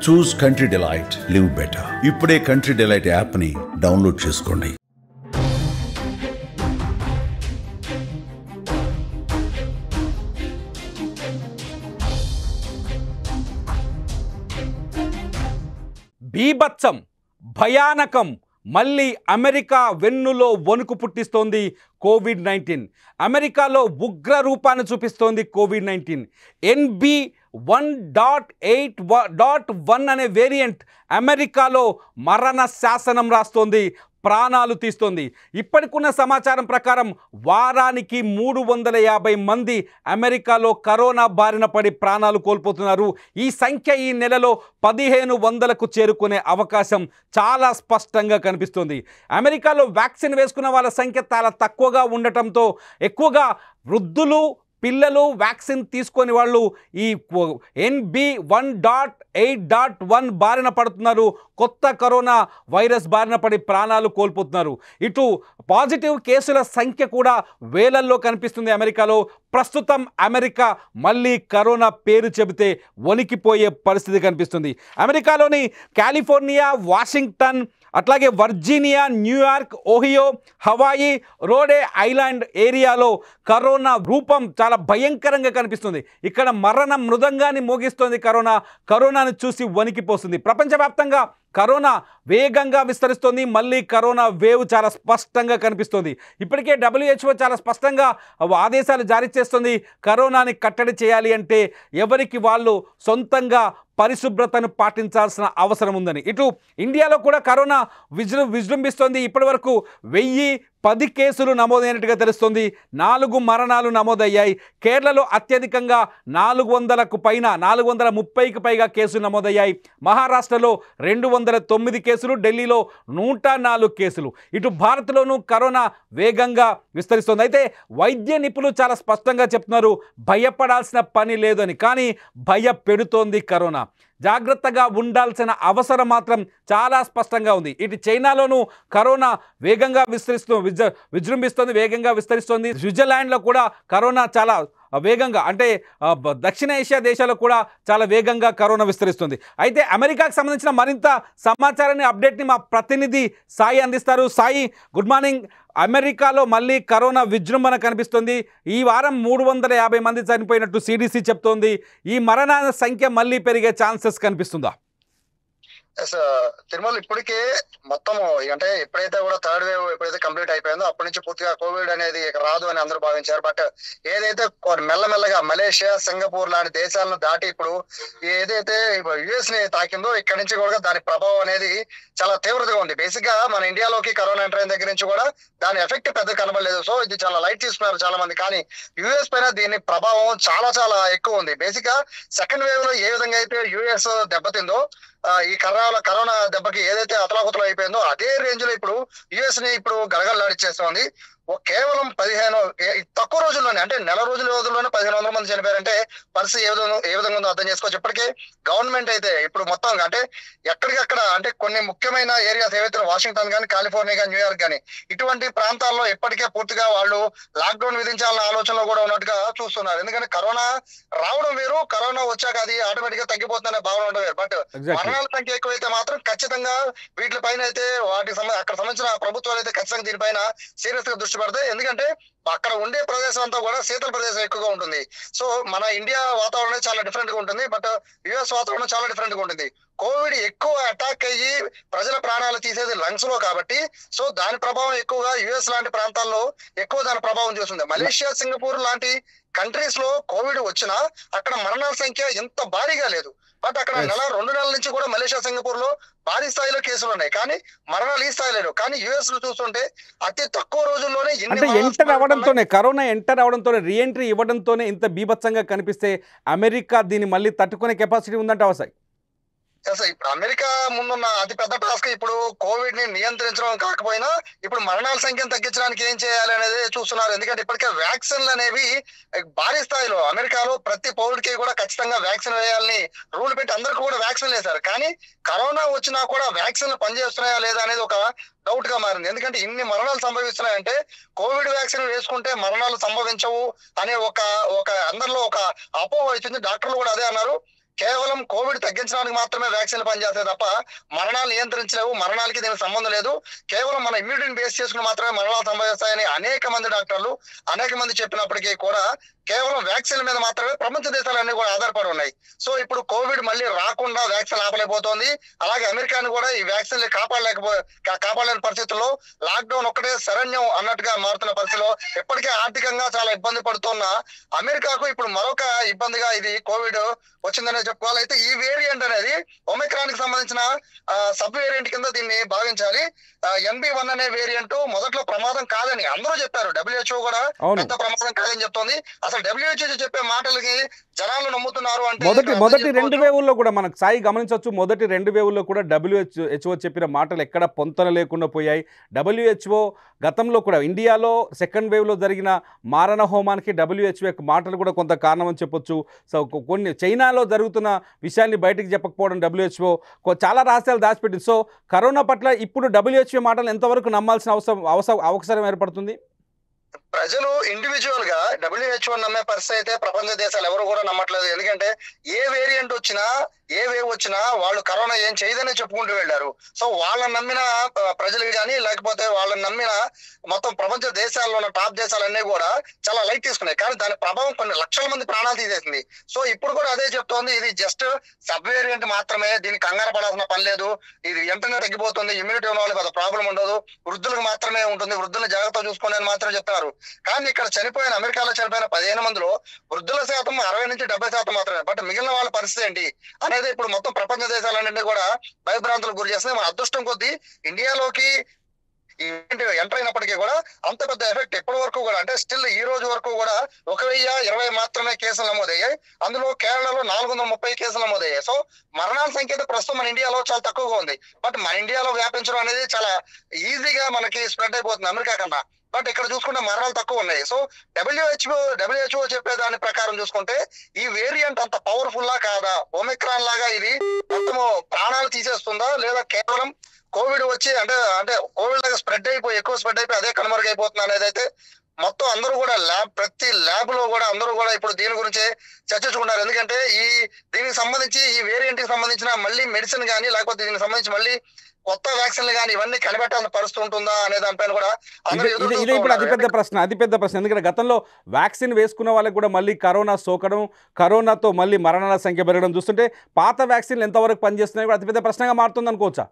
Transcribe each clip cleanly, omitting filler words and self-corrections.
చూస్ country delight, live better. ఇప్పుడే country delight యాప్ని download చేసుకోండి. బీభత్సం, భయానకం, మళ్ళీ అమెరికా వెన్నులో వణుకు పుట్టిస్తోంది కోవిడ్-19. అమెరికాలో ఉగ్ర రూపాన్ని చూపిస్తోంది కోవిడ్-19. NB1.8.1 అనే వేరియంట్ అమెరికాలో మరణ శాసనం రాస్తోంది, ప్రాణాలు తీస్తోంది. ఇప్పటికున్న సమాచారం ప్రకారం వారానికి 350 మంది అమెరికాలో కరోనా బారిన పడి ప్రాణాలు కోల్పోతున్నారు. ఈ సంఖ్య ఈ నెలలో 1500కు చేరుకునే అవకాశం చాలా స్పష్టంగా కనిపిస్తుంది. అమెరికాలో వ్యాక్సిన్ వేసుకున్న వాళ్ళ సంఖ్య చాలా తక్కువగా ఉండటంతో ఎక్కువగా వృద్ధులు, పిల్లలు వ్యాక్సిన్ తీసుకొని వాళ్ళు ఈ NB1.8.1 బారిన పడుతున్నారు. కొత్త కరోనా వైరస్ బారిన పడి ప్రాణాలు కోల్పోతున్నారు. ఇటు పాజిటివ్ కేసుల సంఖ్య కూడా వేలల్లో కనిపిస్తుంది అమెరికాలో. ప్రస్తుతం అమెరికా మళ్ళీ కరోనా పేరు చెబితే వణికిపోయే పరిస్థితి కనిపిస్తుంది. అమెరికాలోని కాలిఫోర్నియా, వాషింగ్టన్, అట్లాగే Virginia, New York, Ohio, Hawaii, Rhode Island ఏరియాలో కరోనా రూపం చాలా భయంకరంగా కనిపిస్తుంది. ఇక్కడ మరణ మృదంగాన్ని మోగిస్తోంది కరోనాను చూసి వణికిపోతుంది. ప్రపంచవ్యాప్తంగా కరోనా వేగంగా విస్తరిస్తోంది. మళ్ళీ కరోనా వేవ్ చాలా స్పష్టంగా కనిపిస్తోంది. ఇప్పటికే WHO చాలా స్పష్టంగా ఆదేశాలు జారీ చేస్తుంది. కరోనాని కట్టడి చేయాలి అంటే ఎవరికి వాళ్ళు సొంతంగా పరిశుభ్రతను పాటించాల్సిన అవసరం ఉందని. ఇటు ఇండియాలో కూడా కరోనా విజృంభిస్తోంది. ఇప్పటి వరకు 1010 కేసులు నమోదైనట్టుగా తెలుస్తోంది. 4 మరణాలు నమోదయ్యాయి. కేరళలో అత్యధికంగా 400కు పైన 430కి పైగా కేసులు నమోదయ్యాయి. మహారాష్ట్రలో 209 కేసులు, ఢిల్లీలో 104 కేసులు. ఇటు భారత్లోనూ కరోనా వేగంగా విస్తరిస్తోంది. అయితే వైద్య నిపుణులు చాలా స్పష్టంగా చెప్తున్నారు, భయపడాల్సిన పని లేదని. కానీ భయపెడుతోంది కరోనా. జాగ్రత్తగా ఉండాల్సిన అవసరం మాత్రం చాలా స్పష్టంగా ఉంది. ఇటు చైనాలోనూ కరోనా వేగంగా విజృంభిస్తోంది, వేగంగా విస్తరిస్తోంది. స్విట్జర్లాండ్లో కూడా కరోనా చాలా వేగంగా, అంటే దక్షిణ ఏషియా దేశాల్లో కూడా చాలా వేగంగా కరోనా విస్తరిస్తుంది. అయితే అమెరికాకు సంబంధించిన మరింత సమాచారాన్ని, అప్డేట్ని మా ప్రతినిధి సాయి అందిస్తారు. Sai, good morning. అమెరికాలో మళ్ళీ కరోనా విజృంభణ కనిపిస్తుంది. ఈ వారం 350 మంది చనిపోయినట్టు CDC చెప్తోంది. ఈ మరణాల సంఖ్య మళ్ళీ పెరిగే ఛాన్సెస్ కనిపిస్తుందా? తిరుమల ఇప్పటికే మొత్తం అంటే ఎప్పుడైతే కూడా థర్డ్ వేవ్ ఎప్పుడైతే కంప్లీట్ అయిపోయిందో అప్పటి నుంచి పూర్తిగా కోవిడ్ అనేది రాదు అని అందరూ భావించారు. బట్ ఏదైతే మెల్లమెల్లగా మలేషియా, సింగపూర్ లాంటి దేశాలను దాటి ఇప్పుడు ఏదైతే US ని తాకిందో ఇక్కడ నుంచి కూడా దాని ప్రభావం అనేది చాలా తీవ్రతగా ఉంది. బేసిక్ గా మన ఇండియాలోకి కరోనా ఎంటర్ అయిన దగ్గర నుంచి కూడా దాని ఎఫెక్ట్ పెద్ద కనబడలేదు. సో ఇది చాలా లైట్ తీసుకున్నారు చాలా మంది. కానీ US పైన దీని ప్రభావం చాలా చాలా ఎక్కువ ఉంది. బేసిక్ గా సెకండ్ వేవ్ లో ఏ విధంగా అయితే US దెబ్బతిందో ఈ కరోనా దెబ్బకి ఏదైతే అతలాకుతలు అయిపోయిందో అదే రేంజ్ లో ఇప్పుడు US ని ఇప్పుడు గడగడలాడిచ్చేస్తోంది. కేవలం 15 తక్కువ రోజుల్లోనే, అంటే నెల రోజుల్లోనే 1500 మంది చనిపోయారంటే పరిస్థితి ఏ విధంగా ఉందో అర్థం చేసుకోవచ్చు. ఇప్పటికే గవర్నమెంట్ అయితే ఇప్పుడు మొత్తం అంటే ఎక్కడికక్కడ అంటే కొన్ని ముఖ్యమైన ఏరియాస్ ఏవైతే వాషింగ్టన్ కానీ, కాలిఫోర్నియా కానీ, న్యూయార్క్ కానీ ఇటువంటి ప్రాంతాల్లో ఇప్పటికే పూర్తిగా వాళ్ళు లాక్డౌన్ విధించాలన్న ఆలోచనలో కూడా ఉన్నట్టుగా చూస్తున్నారు. ఎందుకంటే కరోనా రావడం వేరు, కరోనా వచ్చాక అది ఆటోమేటిక్ గా తగ్గిపోతుందనే భావన ఉండడం వేరు. బట్ మరణాల సంఖ్య ఎక్కువైతే మాత్రం ఖచ్చితంగా వీటిపైన అయితే అక్కడ సంబంధించిన ప్రభుత్వాలు అయితే ఖచ్చితంగా దీనిపైన సీరియస్ గా దృష్టి పడతాయి. ఎందుకంటే అక్కడ ఉండే ప్రదేశం అంతా కూడా శీతల ప్రదేశం ఎక్కువగా ఉంటుంది. సో మన ఇండియా వాతావరణం చాలా డిఫరెంట్ గా ఉంటుంది. బట్ US వాతావరణం చాలా డిఫరెంట్ గా ఉంటుంది. కోవిడ్ ఎక్కువ అటాక్ అయ్యి ప్రజల ప్రాణాలు తీసేది లంగ్స్ లో కాబట్టి సో దాని ప్రభావం ఎక్కువగా US లాంటి ప్రాంతాల్లో ఎక్కువ దాని ప్రభావం చూస్తుంది. మలేషియా, సింగపూర్ లాంటి కంట్రీస్ లో కోవిడ్ వచ్చినా అక్కడ మరణాల సంఖ్య ఎంత భారీగా లేదు. బట్ అక్కడ 2 నెలల నుంచి కూడా మలేషియా, సింగపూర్ లో భారీ స్థాయిలో కేసులు ఉన్నాయి. కానీ మరణాలు ఈ స్థాయి లేదు. కానీ US లో చూస్తుంటే అతి తక్కువ రోజుల్లోనే కరోనా ఎంటర్ అవడంతోనే, రీఎంట్రీ ఇవ్వడంతోనే ఇంత బీభత్సంగా కనిపిస్తే అమెరికా దీన్ని మళ్ళీ తట్టుకునే కెపాసిటీ ఉందంటావా సార్? ఇప్పుడు అమెరికా ముందున్న అతి పెద్ద టాస్క్ ఇప్పుడు కోవిడ్ ని నియంత్రించడం కాకపోయినా ఇప్పుడు మరణాల సంఖ్యను తగ్గించడానికి ఏం చేయాలి అనేది చూస్తున్నారు. ఎందుకంటే ఇప్పటికే వ్యాక్సిన్లు అనేవి భారీ స్థాయిలో అమెరికాలో ప్రతి పౌరుడికి కూడా ఖచ్చితంగా వ్యాక్సిన్ వేయాలని రూల్ పెట్టి అందరికీ కూడా వ్యాక్సిన్ వేశారు. కానీ కరోనా వచ్చినా కూడా వ్యాక్సిన్లు పనిచేస్తున్నాయా లేదా అనేది ఒక డౌట్ గా మారింది. ఎందుకంటే ఇన్ని మరణాలు సంభవిస్తున్నాయంటే కోవిడ్ వ్యాక్సిన్ వేసుకుంటే మరణాలు సంభవించవు అనే ఒక అందరిలో ఒక అపోహ వచ్చింది. డాక్టర్లు కూడా అదే అన్నారు. కేవలం కోవిడ్ తగ్గించడానికి మాత్రమే వ్యాక్సిన్లు పనిచేస్తాయి తప్ప మరణాలు నియంత్రించలేవు, మరణాలకి దీనికి సంబంధం లేదు. కేవలం మన ఇమ్యూనిటీని బేస్ చేసుకుని మాత్రమే మరణాలు సంభవిస్తాయని అనేక మంది డాక్టర్లు అనేక మంది చెప్పినప్పటికీ కూడా కేవలం వ్యాక్సిన్ మీద మాత్రమే ప్రపంచ దేశాలన్నీ కూడా ఆధారపడి ఉన్నాయి. సో ఇప్పుడు కోవిడ్ మళ్ళీ రాకుండా వ్యాక్సిన్ ఆపలేకపోతుంది. అలాగే అమెరికాను కూడా ఈ వ్యాక్సిన్ కాపాడలేని పరిస్థితుల్లో లాక్డౌన్ ఒక్కటే శరణ్యం అన్నట్టుగా మారుతున్న పరిస్థితిలో ఇప్పటికే ఆర్థికంగా చాలా ఇబ్బంది పడుతున్న అమెరికాకు ఇప్పుడు మరొక ఇబ్బందిగా ఇది కోవిడ్ వచ్చిందనే చెప్పుకోవాలి. అయితే ఈ వేరియంట్ అనేది ఒమిక్రాన్ కి సంబంధించిన సబ్ వేరియంట్ కింద దీన్ని భావించాలి. NB1 అనే వేరియంట్ మొదట్లో ప్రమాదం కాదని అందరూ చెప్పారు. WHO కూడా పెద్ద ప్రమాదం కాదని చెప్తోంది. అసలు WHO చెప్పే మాటలకి జనాలు నమ్ముతున్నారు అంటే మొదటి 2 వేవుల్లో కూడా మనకు సాయి గమనించవచ్చు. మొదటి 2 వేవుల్లో కూడా WHO చెప్పిన మాటలు ఎక్కడ పొంతన లేకుండా పోయాయి. WHO గతంలో కూడా ఇండియాలో సెకండ్ వేవ్లో జరిగిన మారణ హోమానికి WHO యొక్క మాటలు కూడా కొంత కారణం అని చెప్పొచ్చు. సో కొన్ని చైనాలో జరుగుతున్న విషయాన్ని బయటకు చెప్పకపోవడం WHO చాలా రహస్యాలు దాచిపెట్టింది. సో కరోనా పట్ల ఇప్పుడు WHO మాటలు ఎంతవరకు నమ్మాల్సిన అవసరం ఏర్పడుతుంది? ప్రజలు ఇండివిజువల్ గా WHO నమ్మే పరిస్థితి అయితే ప్రపంచ దేశాలు ఎవరు కూడా నమ్మట్లేదు. ఎందుకంటే ఏ వేరియంట్ వచ్చినా ఏ వేవ్ వచ్చినా వాళ్ళు కరోనా ఏం చేయదని చెప్పుకుంటూ వెళ్ళారు. సో వాళ్ళని నమ్మిన ప్రజలు కానీ లేకపోతే వాళ్ళని నమ్మిన మొత్తం ప్రపంచ దేశాల్లో ఉన్న టాప్ దేశాలన్నీ కూడా చాలా లైట్ తీసుకున్నాయి. కానీ దాని ప్రభావం కొన్ని లక్షల మంది ప్రాణాలు తీసేసింది. సో ఇప్పుడు కూడా అదే చెప్తోంది, ఇది జస్ట్ సబ్ వేరియంట్ మాత్రమే, దీనికి కంగారు పడాల్సిన పని లేదు, ఇది వెంటనే తగ్గిపోతుంది, ఇమ్యూనిటీ ఉన్న వాళ్ళకి పెద్ద ప్రాబ్లం ఉండదు, వృద్ధులకు మాత్రమే ఉంటుంది, వృద్ధులను జాగ్రత్త చూసుకోండి అని మాత్రం చెప్తారు. కానీ ఇక్కడ అమెరికాలో చనిపోయిన 15 మందిలో వృద్ధుల శాతం 60 నుంచి 70% మాత్రమే. బట్ మిగిలిన వాళ్ళ పరిస్థితి ఏంటి అనేది ఇప్పుడు మొత్తం ప్రపంచ దేశాలన్నింటినీ కూడా భయభ్రాంతులకు గురి చేస్తుంది. మన అదృష్టం కొద్దీ ఇండియాలోకి ఎంటర్ అయినప్పటికీ కూడా అంత పెద్ద ఎఫెక్ట్ ఇప్పటి వరకు కూడా అంటే స్టిల్ ఈ రోజు వరకు కూడా 1020 మాత్రమే కేసులు నమోదయ్యాయి. అందులో కేరళలో 430 కేసులు నమోదయ్యాయి. సో మరణాల సంఖ్య ప్రస్తుతం మన ఇండియాలో చాలా తక్కువగా ఉంది. బట్ మన ఇండియాలో వ్యాపించడం అనేది చాలా ఈజీగా మనకి స్ప్రెడ్ అయిపోతుంది అమెరికా కన్నా. బట్ ఇక్కడ చూసుకుంటే మరణాలు తక్కువ ఉన్నాయి. సో WHO చెప్పే దాని ప్రకారం చూసుకుంటే ఈ వేరియంట్ అంత పవర్ఫుల్ లా కాదా, ఒమిక్రాన్ లాగా ఇది మొత్తము ప్రాణాలు తీసేస్తుందా, లేదా కేవలం కోవిడ్ వచ్చి అంటే కోవిడ్ లాగా ఎక్కువ స్ప్రెడ్ అయిపోయి అదే కనుమరుగైపోతుంది అనేది అయితే మొత్తం అందరూ కూడా ప్రతి ల్యాబ్ లో కూడా అందరూ కూడా ఇప్పుడు దీని గురించి చర్చించుకున్నారు. ఎందుకంటే దీనికి సంబంధించి ఈ వేరియంట్ కి సంబంధించిన మళ్ళీ మెడిసిన్ కానీ లేకపోతే దీనికి సంబంధించి మళ్ళీ కొత్త వ్యాక్సిన్లు కానీ ఇవన్నీ కనిపెట్టాల్సిన పరిస్థితి ఉంటుందా అనే దానిపైన కూడా ఇది ఇప్పుడు అతిపెద్ద ప్రశ్న. ఎందుకంటే గతంలో వ్యాక్సిన్ వేసుకున్న వాళ్ళకి కూడా మళ్ళీ కరోనా సోకడం, కరోనాతో మళ్ళీ మరణాల సంఖ్య పెరగడం చూస్తుంటే పాత వ్యాక్సిన్లు ఎంతవరకు పనిచేస్తున్నాయి కూడా అతిపెద్ద ప్రశ్నగా మారుతుంది అనుకోవచ్చా?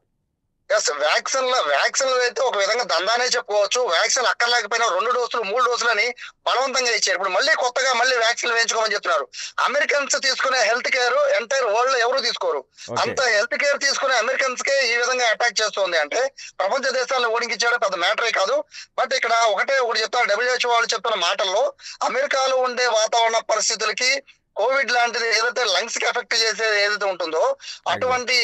వ్యాక్సిన్లు అయితే ఒక విధంగా దందానే చెప్పుకోవచ్చు. వ్యాక్సిన్ అక్కర్లేకపోయినా 2 డోసులు 3 డోసులని బలవంతంగా ఇచ్చారు. ఇప్పుడు మళ్ళీ కొత్తగా వ్యాక్సిన్లు వేయించుకోమని చెప్తున్నారు. అమెరికన్స్ తీసుకునే హెల్త్ కేర్ ఎంటైర్ వరల్డ్ లో ఎవరు తీసుకోరు. అంత హెల్త్ కేర్ తీసుకునే అమెరికన్స్ కే ఈ విధంగా అటాక్ చేస్తుంది అంటే ప్రపంచ దేశాలను ఓడించాడు పెద్ద మ్యాటరే కాదు. బట్ ఇక్కడ ఒకటి చెప్తారు, WHO వాళ్ళు చెప్తున్న మాటల్లో అమెరికాలో ఉండే వాతావరణ పరిస్థితులకి కోవిడ్ లాంటిది ఏదైతే లంగ్స్ కి ఎఫెక్ట్ చేసేది ఏదైతే ఉంటుందో అటువంటి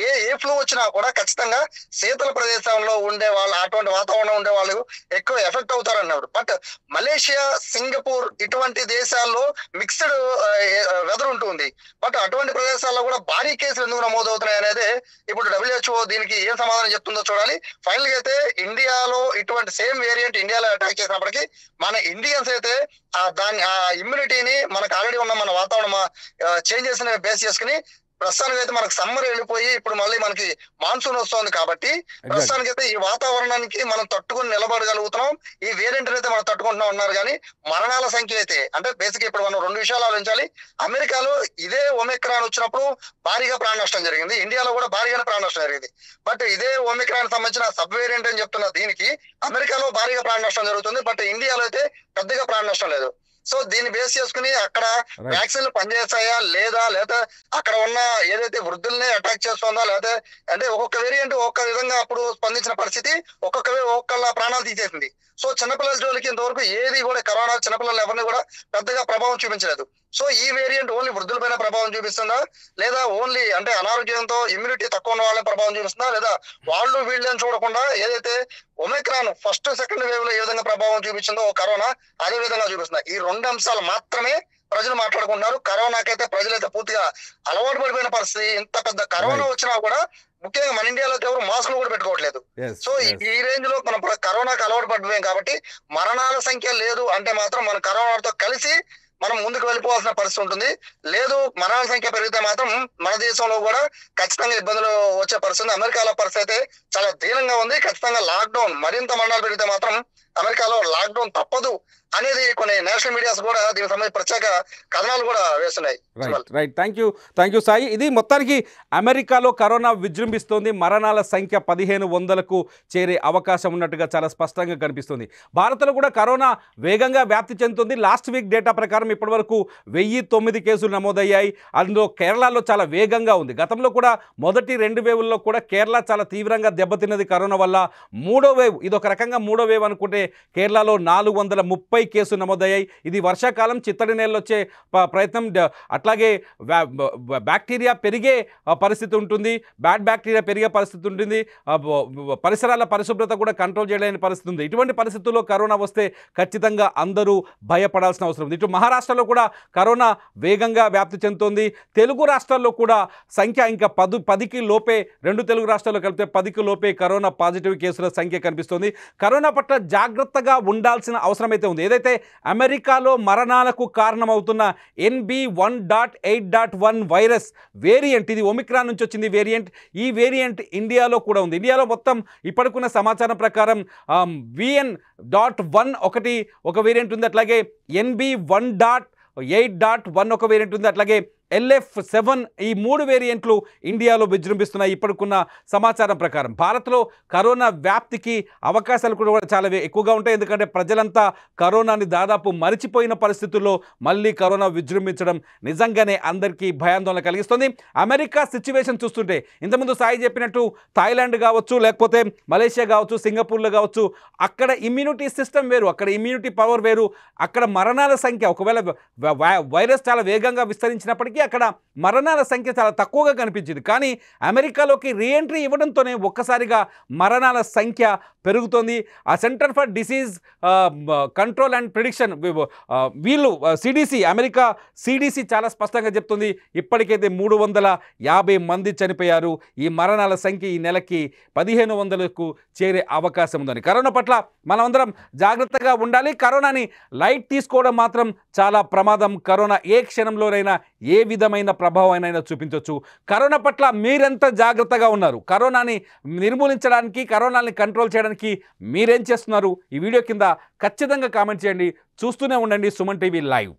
ఏ ఫ్లూ వచ్చినా కూడా ఖచ్చితంగా శీతల ప్రదేశంలో ఉండే వాళ్ళు, అటువంటి వాతావరణం ఉండే వాళ్ళు ఎక్కువ ఎఫెక్ట్ అవుతారన్నారు. బట్ మలేషియా, సింగపూర్ ఇటువంటి దేశాల్లో మిక్స్డ్ వెదర్ ఉంటుంది. బట్ అటువంటి ప్రదేశాల్లో కూడా భారీ కేసులు ఎందుకు నమోదవుతున్నాయి అనేది ఇప్పుడు WHO దీనికి ఏం సమాధానం చెప్తుందో చూడాలి. ఫైనల్ గా అయితే ఇండియాలో ఇటువంటి సేమ్ వేరియంట్ ఇండియాలో అటాక్ చేసినప్పటికీ మన ఇండియన్స్ అయితే దాని ఇమ్యూనిటీని మనకు ఆల్రెడీ ఉన్న మన వాతావరణం చేంజెస్ బేస్ చేసుకుని ప్రస్తుతానికి అయితే మనకు సమ్మర్ వెళ్ళిపోయి ఇప్పుడు మళ్ళీ మనకి మాన్సూన్ వస్తుంది కాబట్టి ప్రస్తుతానికి అయితే ఈ వాతావరణానికి మనం తట్టుకుని నిలబడగలుగుతున్నాం. ఈ వేరియంట్ అయితే మనం తట్టుకుంటున్నాం ఉన్నారు. కానీ మరణాల సంఖ్య అయితే అంటే బేసిక్ ఇప్పుడు మనం 2 విషయాలు ఆలోచించాలి. అమెరికాలో ఇదే ఒమిక్రాన్ వచ్చినప్పుడు భారీగా ప్రాణ నష్టం జరిగింది, ఇండియాలో కూడా భారీగానే ప్రాణ నష్టం జరిగింది. బట్ ఇదే ఒమిక్రాన్ సంబంధించిన సబ్ వేరియంట్ అని చెప్తున్న దీనికి అమెరికాలో భారీగా ప్రాణ నష్టం జరుగుతుంది. బట్ ఇండియాలో అయితే పెద్దగా ప్రాణ నష్టం లేదు. సో దీన్ని బేస్ చేసుకుని అక్కడ వ్యాక్సిన్లు పనిచేస్తాయా లేదా అక్కడ ఉన్న ఏదైతే వృద్ధుల్ని అటాక్ చేస్తుందా లేదా అంటే ఒక్కొక్క వేరియంట్ ఒక్కొక్క విధంగా అప్పుడు స్పందించిన పరిస్థితి ఒక్కొక్కళ్ళ ప్రాణాలు తీసేసింది. సో చిన్నపిల్లల జోలికి ఇంతవరకు ఏది కూడా కరోనా చిన్నపిల్లలు ఎవరిని కూడా పెద్దగా ప్రభావం చూపించలేదు. సో ఈ వేరియంట్ ఓన్లీ వృద్ధులపైన ప్రభావం చూపిస్తుందా లేదా ఓన్లీ అంటే అనారోగ్యంతో ఇమ్యూనిటీ తక్కువ ఉన్న వాళ్ళని ప్రభావం చూపిస్తుందా లేదా వాళ్ళు వీళ్ళని చూడకుండా ఏదైతే ఒమిక్రాన్ ఫస్ట్ సెకండ్ వేవ్ లో ఏ విధంగా ప్రభావం చూపించిందో కరోనా అదే విధంగా చూపిస్తుంది. ఈ 2 అంశాలు మాత్రమే ప్రజలు మాట్లాడుకుంటున్నారు. కరోనాకైతే ప్రజలైతే పూర్తిగా అలవాటు పడిపోయిన పరిస్థితి. ఇంత పెద్ద కరోనా వచ్చినా కూడా ముఖ్యంగా మన ఇండియాలో ఎవరు మాస్కులు కూడా పెట్టుకోవట్లేదు. సో ఈ రేంజ్ లో మనం కరోనాకి అలవాటు పడిపోయాం కాబట్టి మరణాల సంఖ్య లేదు అంటే మాత్రం మన కరోనాతో కలిసి మనం ముందుకు వెళ్ళిపోవాల్సిన పరిస్థితి ఉంటుంది. లేదు మరణాల సంఖ్య పెరిగితే మాత్రం మన దేశంలో కూడా ఖచ్చితంగా ఇబ్బందులు వచ్చే పరిస్థితి. అమెరికాలో పరిస్థితి అయితే చాలా దీనంగా ఉంది. ఖచ్చితంగా లాక్డౌన్, మరింత మరణాలు పెరిగితే మాత్రం అమెరికాలో లాక్డౌన్ తప్పదు అనేది కొన్ని నేషనల్ మీడియాస్ కూడా దీనికి సంబంధించి ప్రత్యేక కథనాలు కూడా వేస్తున్నాయి. Right thank you Sai. ఇది మొత్తానికి అమెరికాలో కరోనా విజృంభిస్తోంది. మరణాల సంఖ్య 1500కు చేరే అవకాశం ఉన్నట్టుగా చాలా స్పష్టంగా కనిపిస్తుంది. భారత్లో కూడా కరోనా వేగంగా వ్యాప్తి చెందుతుంది. లాస్ట్ వీక్ డేటా ప్రకారం ఇప్పటివరకు 1009 కేసులు నమోదయ్యాయి. అందులో కేరళలో చాలా వేగంగా ఉంది. గతంలో కూడా మొదటి 2 వేవుల్లో కూడా కేరళ చాలా తీవ్రంగా దెబ్బతిన్నది కరోనా వల్ల. 3వ వేవ్, ఇది ఒక రకంగా 3వ వేవ్ అనుకుంటే కేరళలో 430 కేసులు నమోదయ్యాయి. ఇది వర్షాకాలం, చిత్తడి నేలలో వచ్చే ప్రయత్నం. అట్లాగే బ్యాక్టీరియా పెరిగే పరిస్థితి ఉంటుంది, బ్యాడ్ బ్యాక్టీరియా పెరిగే పరిస్థితి ఉంటుంది, పరిసరాల పరిశుభ్రత కూడా కంట్రోల్ చేయలేని పరిస్థితి ఉంది. ఇటువంటి పరిస్థితుల్లో కరోనా వస్తే ఖచ్చితంగా అందరూ భయపడాల్సిన అవసరం ఉంది. ఇటు మహారాష్ట్రలో కూడా కరోనా వేగంగా వ్యాప్తి చెందుతోంది. తెలుగు రాష్ట్రాల్లో కూడా సంఖ్య ఇంకా 10కి లోపే, 2 తెలుగు రాష్ట్రాల్లో కలిపితే 10కి లోపే కరోనా పాజిటివ్ కేసుల సంఖ్య కనిపిస్తోంది. కరోనా పట్ల జాగ్రత్తగా ఉండాల్సిన అవసరం అయితే ఉంది. ఏదైతే అమెరికాలో మరణాలకు కారణమవుతున్న NB1.8.1 వైరస్ వేరియంట్, ఇది ఒమిక్రాన్ నుంచి వచ్చింది వేరియంట్. ఈ వేరియంట్ ఇండియాలో కూడా ఉంది. ఇండియాలో మొత్తం ఇప్పటికున్న సమాచారం ప్రకారం VN.1 ఒక వేరియంట్ ఉంది, అట్లాగే NB1.8.1 ఒక వేరియంట్ ఉంది, అట్లాగే LF7 ఈ 3 వేరియంట్లు ఇండియాలో విజృంభిస్తున్నాయి ఇప్పటికున్న సమాచారం ప్రకారం. భారత్లో కరోనా వ్యాప్తికి అవకాశాలు కూడా చాలా ఎక్కువగా ఉంటాయి. ఎందుకంటే ప్రజలంతా కరోనాని దాదాపు మరిచిపోయిన పరిస్థితుల్లో మళ్ళీ కరోనా విజృంభించడం నిజంగానే అందరికీ భయాందోళన కలిగిస్తుంది. అమెరికా సిచ్యువేషన్ చూస్తుంటే ఇంతకుముందు సాయి చెప్పినట్టు థాయిలాండ్ కావచ్చు, లేకపోతే మలేషియా కావచ్చు, సింగపూర్లో కావచ్చు, అక్కడ ఇమ్యూనిటీ సిస్టమ్ వేరు, అక్కడ ఇమ్యూనిటీ పవర్ వేరు. అక్కడ మరణాల సంఖ్య, ఒకవేళ వైరస్ చాలా వేగంగా విస్తరించినప్పటికీ అక్కడ మరణాల సంఖ్య చాలా తక్కువగా కనిపించింది. కానీ అమెరికాలోకి రీఎంట్రీ ఇవ్వడంతోనే ఒక్కసారిగా మరణాల సంఖ్య పెరుగుతోంది. ఆ centre for disease control and prediction వీళ్ళు CDC, అమెరికా CDC చాలా స్పష్టంగా చెప్తుంది ఇప్పటికైతే 350 మంది చనిపోయారు. ఈ మరణాల సంఖ్య ఈ నెలకి 1500కు చేరే అవకాశం ఉందని. కరోనా పట్ల మనమందరం జాగ్రత్తగా ఉండాలి. కరోనాని లైట్ తీసుకోవడం మాత్రం చాలా ప్రమాదం. కరోనా ఏ క్షణంలోనైనా ఏ విధమైన ప్రభావాన్ని చూపించవచ్చు. కరోనా పట్ల మీరెంత జాగ్రత్తగా ఉన్నారు? కరోనాని నిర్మూలించడానికి, కరోనాని కంట్రోల్ చేయడానికి మీరేం చేస్తున్నారు? ఈ వీడియో కింద ఖచ్చితంగా కామెంట్ చేయండి. చూస్తూనే ఉండండి సుమన్ టీవీ లైవ్.